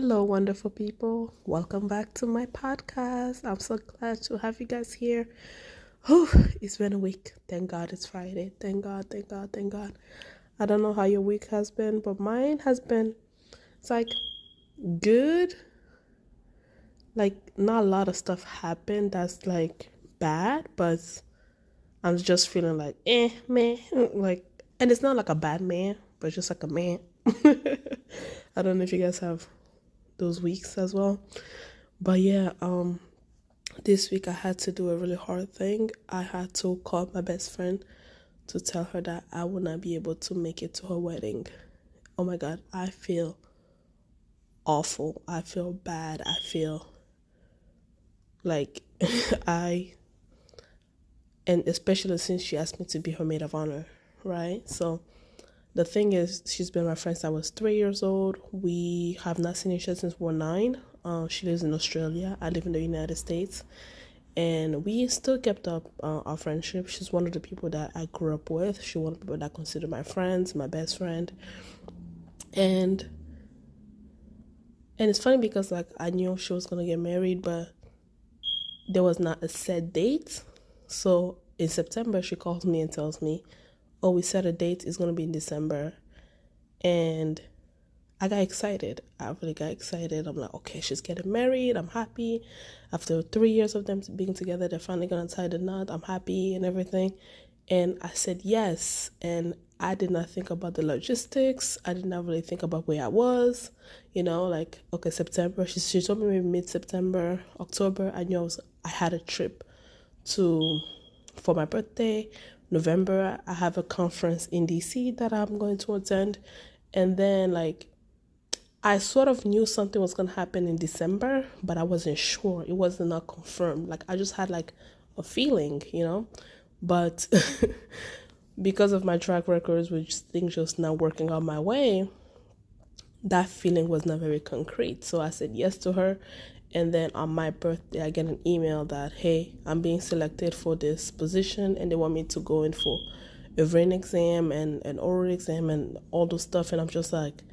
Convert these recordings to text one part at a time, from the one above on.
Hello, wonderful people. Welcome back to my podcast. I'm so glad to have you guys here. Oh, it's been a week. Thank God it's Friday. Thank God, thank God, thank God. I don't know how your week has been, but mine has been, it's like good. Like, not a lot of stuff happened that's like bad, but I'm just feeling like, man. Like, and it's not like a bad man, but just like a man. I don't know if you guys have those weeks as well. But yeah, this week I had to do a really hard thing. I had to call my best friend to tell her that I would not be able to make it to her wedding. Oh my God, I feel awful. I feel bad. I feel like I, and especially since she asked me to be her maid of honor, right? So the thing is, she's been my friend since I was 3 years old. We have not seen each other since we're 9. She lives in Australia. I live in the United States. And we still kept up our friendship. She's one of the people that I grew up with. She's one of the people that I consider my friends, my best friend. And it's funny because like I knew she was gonna get married, but there was not a set date. So in September, she calls me and tells me, "Oh, we set a date. It's gonna be in December," and I got excited. I really got excited. I'm like, okay, she's getting married. I'm happy. After 3 years of them being together, they're finally gonna tie the knot. I'm happy and everything. And I said yes. And I did not think about the logistics. I did not really think about where I was. Like, okay, September. She told me maybe mid-September, October. I knew I had a trip for my birthday. November, I have a conference in DC that I'm going to attend. And then like I sort of knew something was going to happen in December, but I wasn't sure. It wasn't not confirmed. Like I just had like a feeling, But because of my track records, which things just not working out my way, that feeling was not very concrete. So I said yes to her. And then on my birthday, I get an email that, hey, I'm being selected for this position and they want me to go in for a written exam and an oral exam and all those stuff. And I'm just like,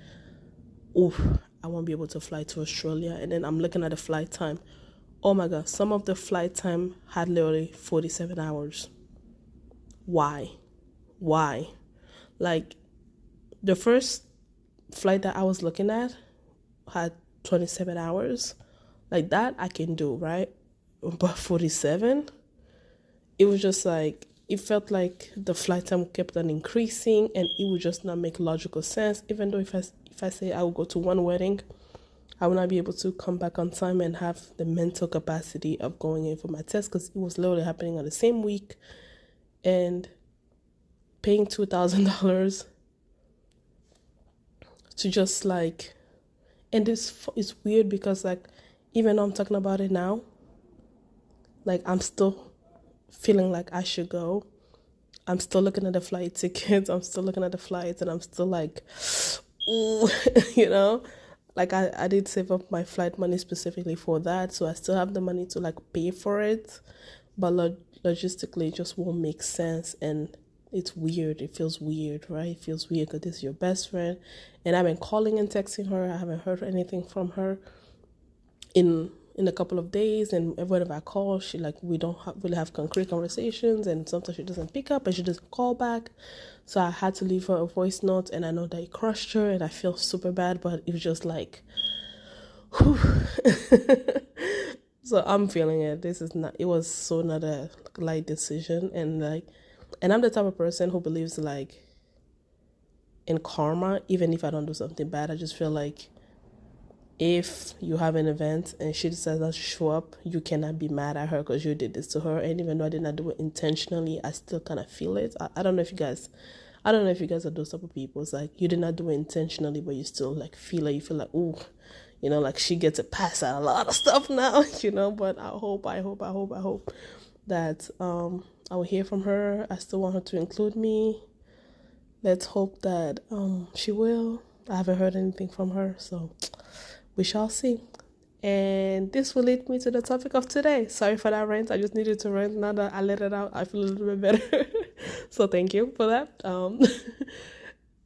oof, I won't be able to fly to Australia. And then I'm looking at the flight time. Oh my God, some of the flight time had literally 47 hours. Why? Like the first flight that I was looking at had 27 hours. Like that I can do, right? But 47, it was just like, it felt like the flight time kept on increasing and it would just not make logical sense. Even though if I say I will go to one wedding, I will not be able to come back on time and have the mental capacity of going in for my test because it was literally happening on the same week. And paying $2,000 to just like, and this is weird because like, even though I'm talking about it now, like I'm still feeling like I should go. I'm still looking at the flight tickets. I'm still looking at the flights and I'm still like, ooh, Like I did save up my flight money specifically for that. So I still have the money to like pay for it. But logistically, it just won't make sense. And it's weird. It feels weird, right? It feels weird because this is your best friend. And I've been calling and texting her. I haven't heard anything from her in a couple of days, and whenever I call, she like we don't really have concrete conversations, and sometimes she doesn't pick up and she doesn't call back. So I had to leave her a voice note, and I know that it crushed her, and I feel super bad, but it was just like, whew. So I'm feeling it. It was so not a light decision, and I'm the type of person who believes like in karma. Even if I don't do something bad, I just feel like if you have an event and she decides not to show up, you cannot be mad at her because you did this to her. And even though I did not do it intentionally, I still kind of feel it. I don't know if you guys are those type of people. It's like you did not do it intentionally, but you still like feel it. You feel like, ooh, like she gets a pass at a lot of stuff now, But I hope that I will hear from her. I still want her to include me. Let's hope that she will. I haven't heard anything from her, so we shall see. And this will lead me to the topic of today. Sorry for that rant. I just needed to rant. Now that I let it out, I feel a little bit better. So thank you for that.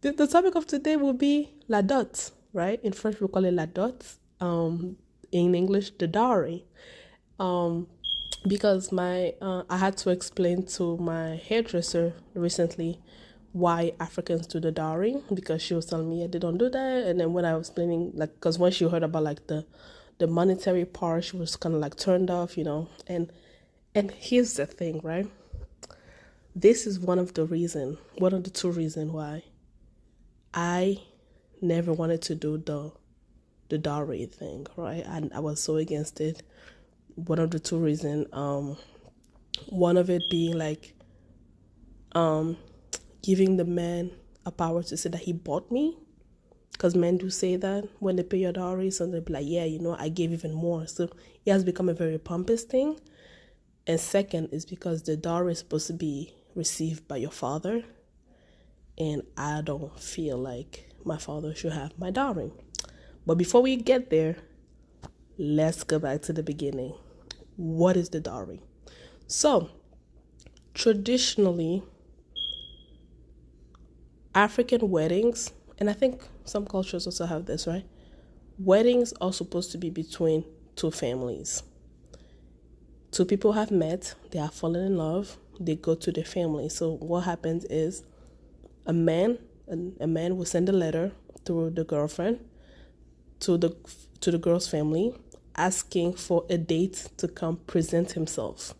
The topic of today will be la dot, right? In French, we call it la dot. in English, the dowry. Because I had to explain to my hairdresser recently why Africans do the dowry, because she was telling me, yeah, they don't do that. And then when I was explaining, like, because when she heard about like the monetary part, she was kind of like turned off, and here's the thing, right? This is one of the two reasons why I never wanted to do the dowry thing, right? And I was so against it. One of the two reasons, one of it being like giving the man a power to say that he bought me, because men do say that when they pay your dowry, so they'll be like, yeah, I gave even more. So it has become a very pompous thing. And second is because the dowry is supposed to be received by your father, and I don't feel like my father should have my dowry. But before we get there, let's go back to the beginning. What is the dowry? So, traditionally, African weddings, and I think some cultures also have this, right? Weddings are supposed to be between two families. Two people have met, they have fallen in love, they go to their family. So what happens is a man will send a letter through the girlfriend to the girl's family, asking for a date to come present himself.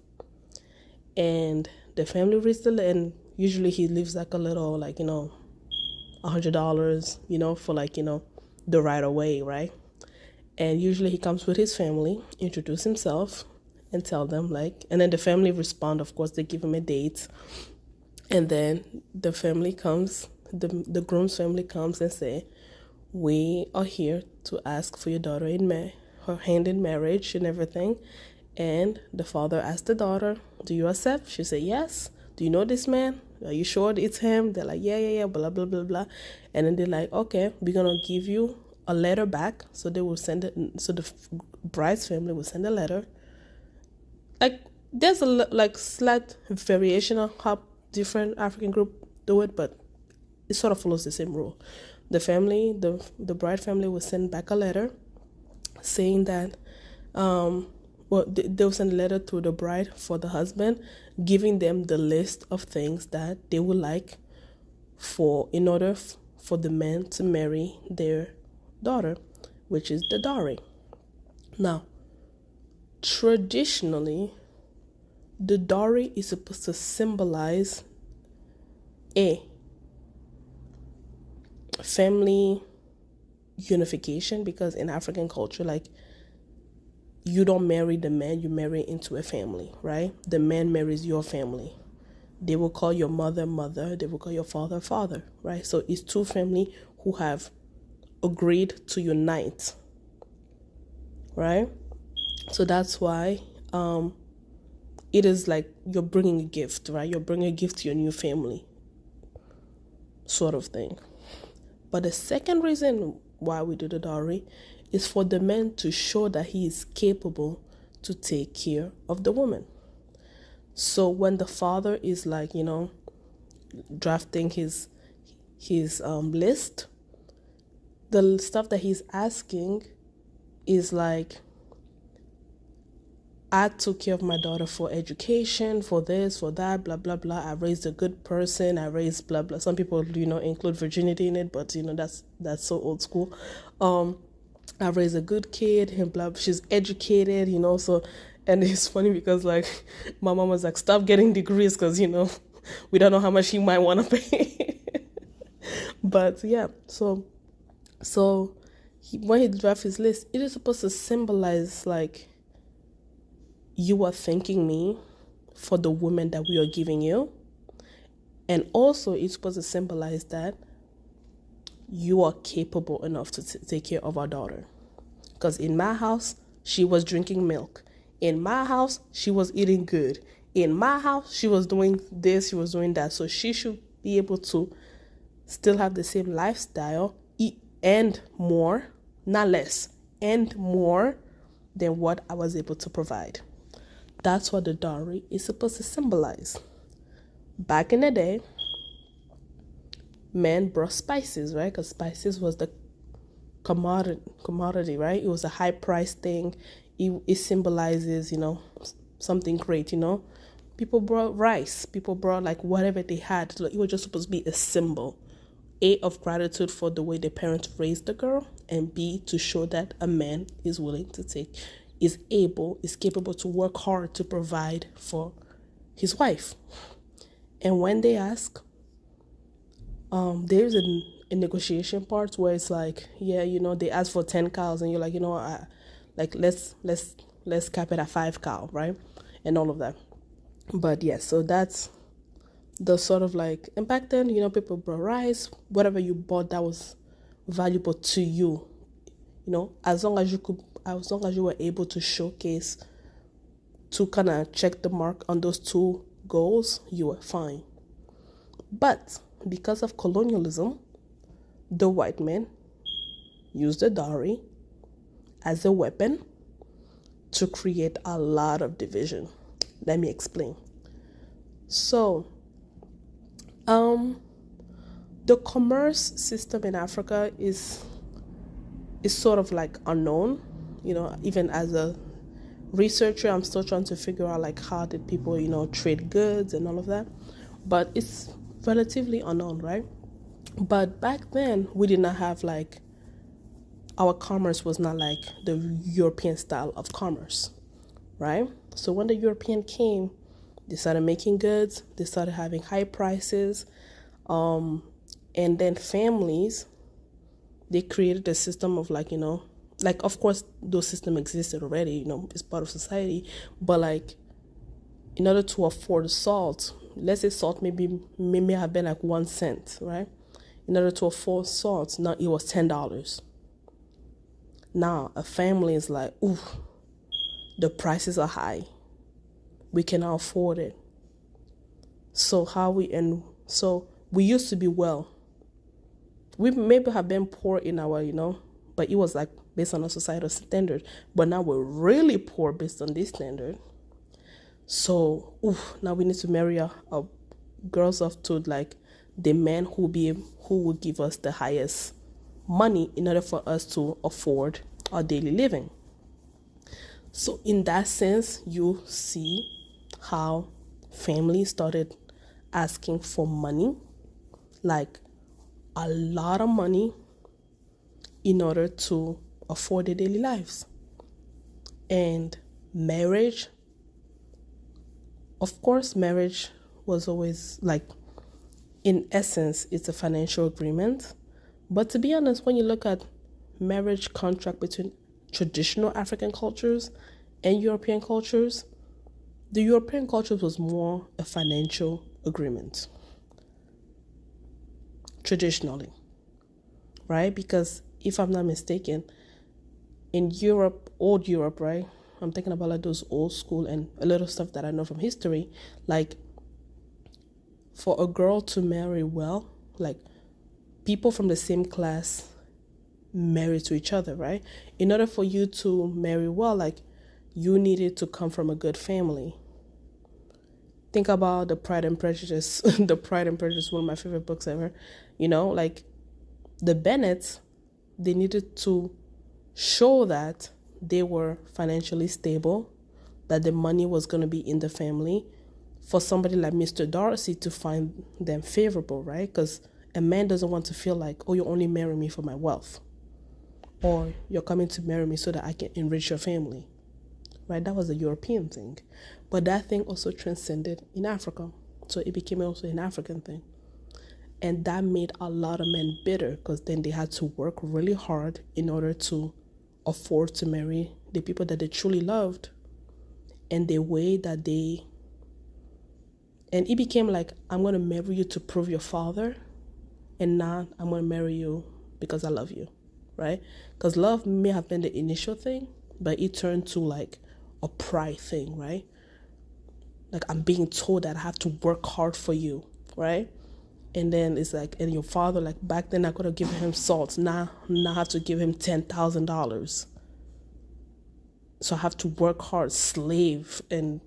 And the family reads the letter, and usually he leaves like a little, like, $100, for like, the right away, right? And usually he comes with his family, introduce himself, and tell them, like, and then the family respond, of course, they give him a date. And then the family comes, the groom's family comes and say, we are here to ask for your daughter her hand in marriage and everything. And the father asked the daughter, do you accept? She said, yes. Do you know this man? Are you sure it's him? They're like, yeah, blah, blah, blah, blah. And then they're like, okay, we're going to give you a letter back. So they will send it. So the bride's family will send a letter. Like, there's a slight variation on how different African groups do it, but it sort of follows the same rule. The family, the bride family will send back a letter saying that, they'll send a letter to the bride for the husband, giving them the list of things that they would like in order for the man to marry their daughter, which is the dowry. Now, traditionally, the dowry is supposed to symbolize a family unification, because in African culture, like, you don't marry the man, you marry into a family, right? The man marries your family. They will call your mother, mother. They will call your father, father, right? So it's two families who have agreed to unite, right? So that's why it is like you're bringing a gift, right? You're bringing a gift to your new family, sort of thing. But the second reason why we do the dowry is for the man to show that he is capable to take care of the woman. So when the father is like, drafting his list, the stuff that he's asking is like, I took care of my daughter for education, for this, for that, blah, blah, blah. I raised a good person. I raised blah, blah. Some people, include virginity in it, but, that's so old school. I raised a good kid and blah, she's educated, so, and it's funny because, like, my mom was like, stop getting degrees because, we don't know how much he might want to pay. But, yeah, so when he drafts his list, it is supposed to symbolize, like, you are thanking me for the woman that we are giving you. And also, it's supposed to symbolize that you are capable enough to take care of our daughter. Because in my house, she was drinking milk. In my house, she was eating good. In my house, she was doing this, she was doing that. So she should be able to still have the same lifestyle, and more, not less, and more than what I was able to provide. That's what the dowry is supposed to symbolize. Back in the day, men brought spices, right? Because spices was the commodity, right? It was a high price thing. It symbolizes, something great, People brought rice, people brought like whatever they had. Like, it was just supposed to be a symbol. A, of gratitude for the way the parents raised the girl, and B, to show that a man is willing to is capable to work hard to provide for his wife. And when they ask, there's a negotiation part where it's like, yeah, they ask for 10 cows, and you're like, let's cap it at 5 cow, right? And all of that. But yeah, so that's the sort of like, and back then, people brought rice, whatever you bought that was valuable to you, as long as you were able to showcase, to kind of check the mark on those two goals, you were fine. But because of colonialism, the white men used the dowry as a weapon to create a lot of division. Let me explain. So, the commerce system in Africa is sort of like unknown. Even as a researcher, I'm still trying to figure out like how did people, trade goods and all of that. But it's relatively unknown, right? But back then, we did not have like, our commerce was not like the European style of commerce, right? So when the European came, they started making goods, they started having high prices, and then families, they created a system of like, like of course those systems existed already, it's part of society, but like in order to afford salt, let's say salt may have been like 1 cent, right? In order to afford salt, now it was $10. Now a family is like, ooh, the prices are high, we cannot afford it. So we used to be well. We maybe have been poor in our, but it was like based on a societal standard. But now we're really poor based on this standard. So, now we need to marry our girls off to like the man who will give us the highest money in order for us to afford our daily living. So in that sense, you see how families started asking for money, like a lot of money, in order to afford their daily lives. And marriage, of course, marriage was always like, in essence, it's a financial agreement. But to be honest, when you look at marriage contract between traditional African cultures and European cultures, the European culture was more a financial agreement, traditionally, right? Because if I'm not mistaken, in Europe, old Europe, right? I'm thinking about like those old school and a little stuff that I know from history, like for a girl to marry well, like people from the same class marry to each other, right? In order for you to marry well, like you needed to come from a good family. Think about the Pride and Prejudice. The Pride and Prejudice, one of my favorite books ever. Like the Bennets, they needed to show that they were financially stable, that the money was going to be in the family, for somebody like Mr. Darcy to find them favorable, right? Because a man doesn't want to feel like, oh, you only marry me for my wealth, or you're coming to marry me so that I can enrich your family, right? That was a European thing. But that thing also transcended in Africa. So it became also an African thing. And that made a lot of men bitter, because then they had to work really hard in order to afford to marry the people that they truly loved, and the way that and it became like, I'm going to marry you to prove your father, and not I'm going to marry you because I love you, right? Because love may have been the initial thing, but it turned to like a pride thing, right? Like I'm being told that I have to work hard for you, right? And then it's like, and your father, like back then I could have given him salt. Now I have to give him $10,000. So I have to work hard, slave, and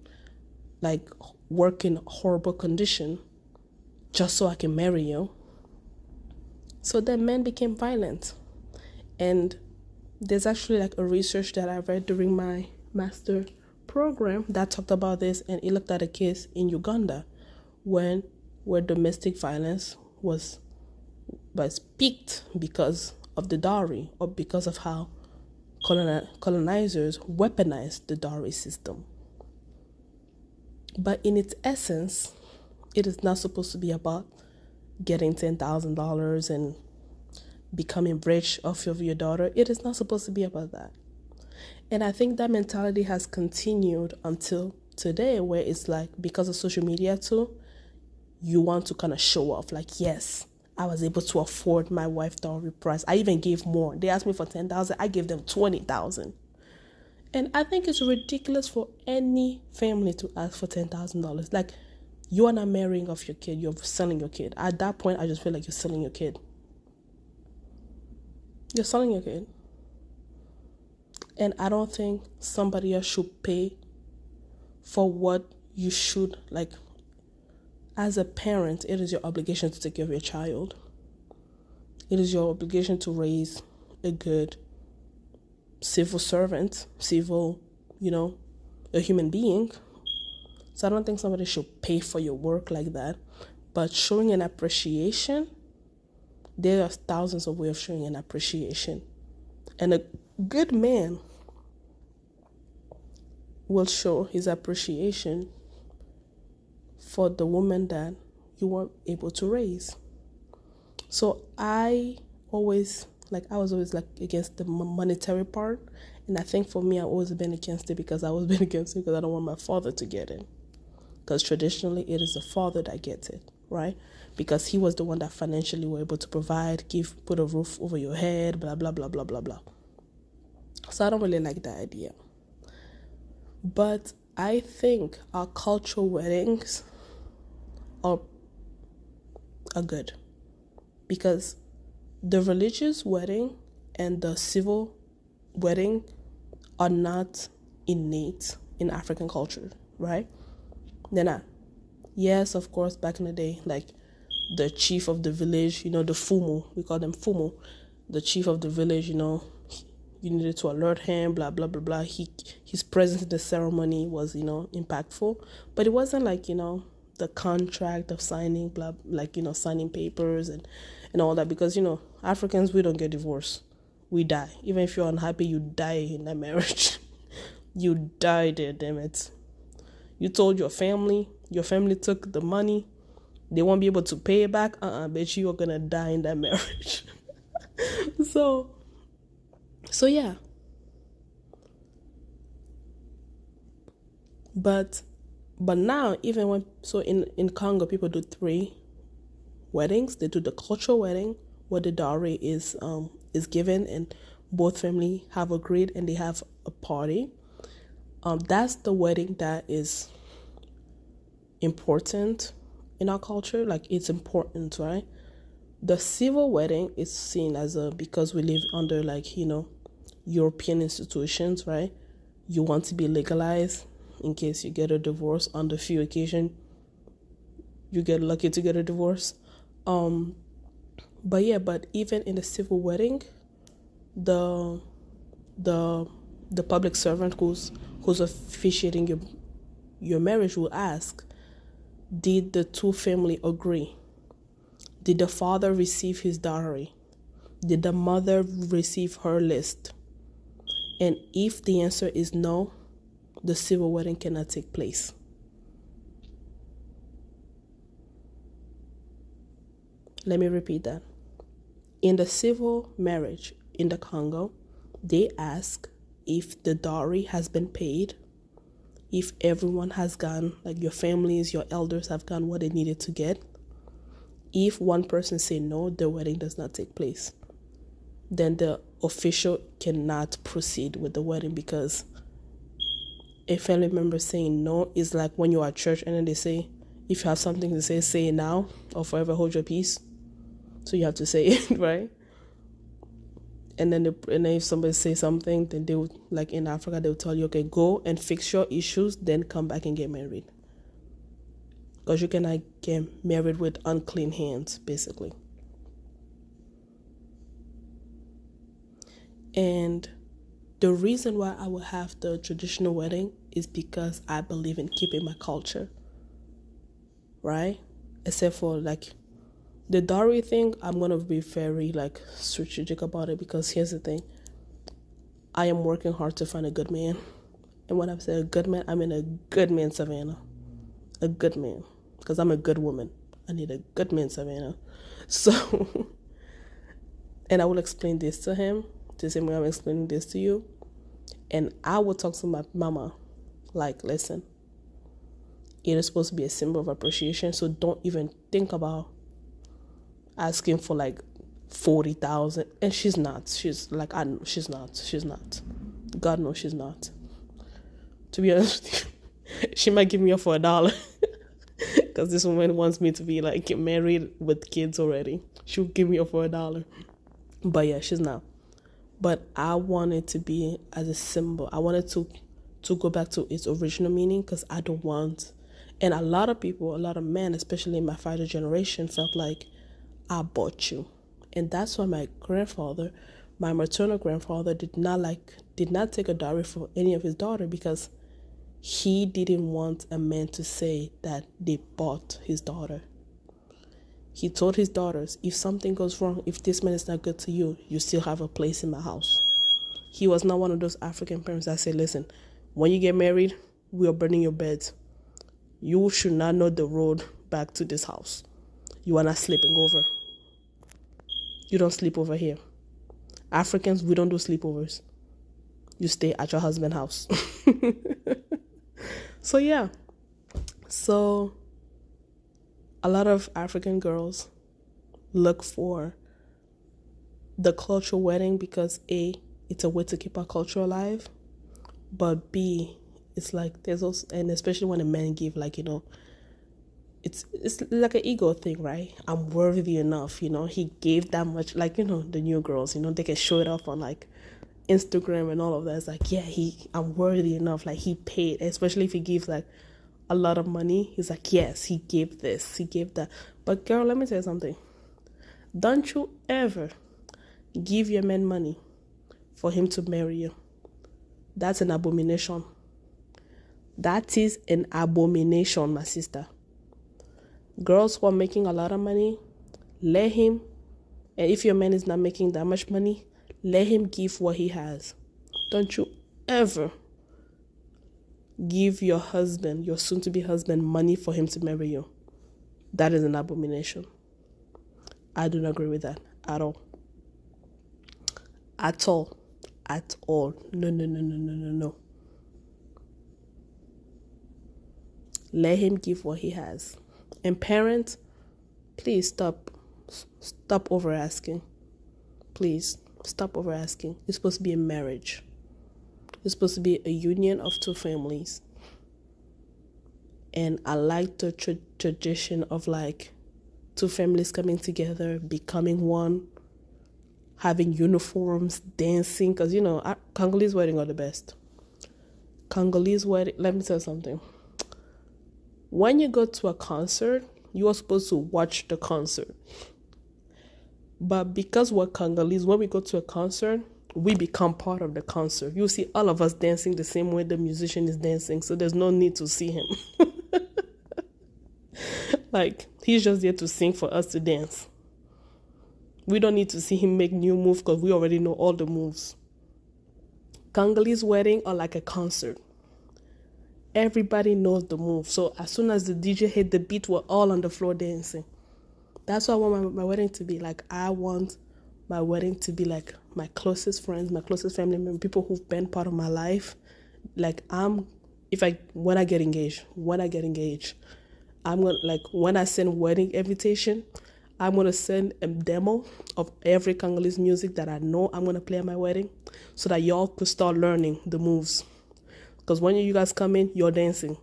like work in horrible condition just so I can marry you. So then men became violent. And there's actually like a research that I read during my master program that talked about this, and it looked at a case in Uganda when where domestic violence was peaked because of the dowry, or because of how colonizers weaponized the dowry system. But in its essence, it is not supposed to be about getting $10,000 and becoming rich off of your daughter. It is not supposed to be about that. And I think that mentality has continued until today, where it's like, because of social media too, you want to kind of show off, like, yes, I was able to afford my wife dowry price. I even gave more. They asked me for $10,000, I gave them $20,000. And I think it's ridiculous for any family to ask for $10,000. Like, you are not marrying off your kid, you're selling your kid. At that point, I just feel like you're selling your kid. You're selling your kid. And I don't think somebody else should pay for what you should, like, as a parent, it is your obligation to take care of your child. It is your obligation to raise a good civil servant, a human being. So I don't think somebody should pay for your work like that. But showing an appreciation, there are thousands of ways of showing an appreciation. And a good man will show his appreciation for the woman that you were able to raise. So I was always like against the monetary part. And I think for me, I've always been against it because I don't want my father to get it. Because traditionally, it is the father that gets it, right? Because he was the one that financially were able to provide, put a roof over your head, blah, blah, blah, blah, blah, blah. So I don't really like that idea. But I think our cultural weddings are good. Because the religious wedding and the civil wedding are not innate in African culture, right? They're not. Yes, of course, back in the day, like the chief of the village, the fumu, we call them fumu, the chief of the village, you needed to alert him, blah, blah, blah, blah. His presence in the ceremony was, impactful. But it wasn't like, the contract of signing, blah, like, signing papers and all that. Because, Africans, we don't get divorced. We die. Even if you're unhappy, you die in that marriage. You die there, damn it. You told your family took the money, they won't be able to pay it back. Bitch, you are gonna die in that marriage. So yeah. But now, even in Congo, people do 3 weddings. They do the cultural wedding, where the dowry is given and both family have agreed and they have a party. That's the wedding that is important in our culture. Like, it's important, right? The civil wedding is seen as because we live under, like, European institutions, right? You want to be legalized in case you get a divorce. On the few occasions you get lucky to get a divorce. But even in the civil wedding, the public servant who's officiating your marriage will ask, did the two family agree? Did the father receive his dowry? Did the mother receive her list? And if the answer is no, the civil wedding cannot take place. Let me repeat that. In the civil marriage in the Congo, they ask if the dowry has been paid, if everyone has gone, like your families, your elders have gone what they needed to get. If one person say no, the wedding does not take place. Then the official cannot proceed with the wedding, because a family member saying no is like when you're at church and then they say, if you have something to say it now or forever hold your peace. So you have to say it, right? And then if somebody says something, then they would, like in Africa, they will tell you, okay, go and fix your issues, then come back and get married. Because you cannot get married with unclean hands, basically. And the reason why I would have the traditional wedding is because I believe in keeping my culture, right? Except for like the dowry thing, I'm gonna be very like strategic about it, because here's the thing. I am working hard to find a good man. And when I say a good man, I mean a good man, Savannah. A good man. Because I'm a good woman. I need a good man, Savannah. So, and I will explain this to him, the same way I'm explaining this to you. And I will talk to my mama, like, listen, it is supposed to be a symbol of appreciation, so don't even think about asking for like 40,000. And she's not. She's like, I know she's not. She's not. God knows she's not. To be honest with you, she might give me up for $1. Because this woman wants me to be like married with kids already. She'll give me up for $1. But yeah, she's not. But I want it to be as a symbol. I wanted to go back to its original meaning, because I don't want, and a lot of people, a lot of men, especially in my father generation, felt like I bought you. And that's why my grandfather, my maternal grandfather, did not take a dowry for any of his daughter, because he didn't want a man to say that they bought his daughter. He told his daughters, if something goes wrong, if this man is not good to you, you still have a place in my house. He was not one of those African parents that say, listen, when you get married, we are burning your beds. You should not know the road back to this house. You are not sleeping over. You don't sleep over here. Africans, we don't do sleepovers. You stay at your husband's house. So yeah. So a lot of African girls look for the cultural wedding because A, it's a way to keep our culture alive, but B, it's like there's also, and especially when a man give, like, you know, it's like an ego thing, right? I'm worthy enough, you know, he gave that much, like, you know, the new girls, you know, they can show it off on like Instagram and all of that. It's like, yeah, I'm worthy enough, like he paid, especially if he gives like a lot of money. He's like, yes, he gave this, he gave that. But girl, let me tell you something. Don't you ever give your man money for him to marry you. That's an abomination. That is an abomination, my sister. Girls who are making a lot of money, let him, and if your man is not making that much money, let him give what he has. Don't you ever give your husband, your soon-to-be husband, money for him to marry you. That is an abomination. I do not agree with that at all. At all. At all. No. Let him give what he has. And parents, please stop over asking. Please stop over asking. It's supposed to be a marriage. It's supposed to be a union of two families. And I like the tradition of like two families coming together, becoming one, having uniforms, dancing. Because, you know, Congolese weddings are the best. Congolese wedding, let me tell you something. When you go to a concert, you are supposed to watch the concert. But because we're Congolese, when we go to a concert, we become part of the concert. You see all of us dancing the same way the musician is dancing, so there's no need to see him. Like, he's just there to sing for us to dance. We don't need to see him make new moves because we already know all the moves. Congolese wedding are like a concert. Everybody knows the move. So as soon as the DJ hit the beat, we're all on the floor dancing. That's what I want my wedding to be. Like, I want my wedding to be like my closest friends, my closest family members, people who've been part of my life. Like, when I get engaged, I'm going to, like, when I send wedding invitation, I'm going to send a demo of every Congolese music that I know I'm going to play at my wedding so that y'all could start learning the moves. Because when you guys come in, you're dancing.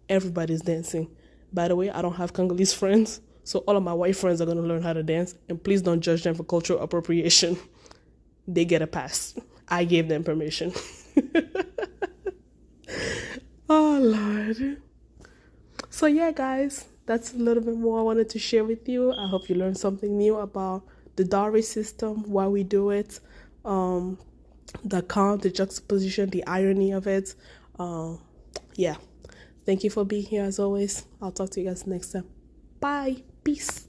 Everybody's dancing. By the way, I don't have Congolese friends, so all of my white friends are going to learn how to dance. And please don't judge them for cultural appropriation. They get a pass. I gave them permission. Oh, Lord. So yeah, guys, that's a little bit more I wanted to share with you. I hope you learned something new about the dowry system, why we do it. the calm, the juxtaposition, the irony of it. Yeah. Thank you for being here as always. I'll talk to you guys next time. Bye. Peace.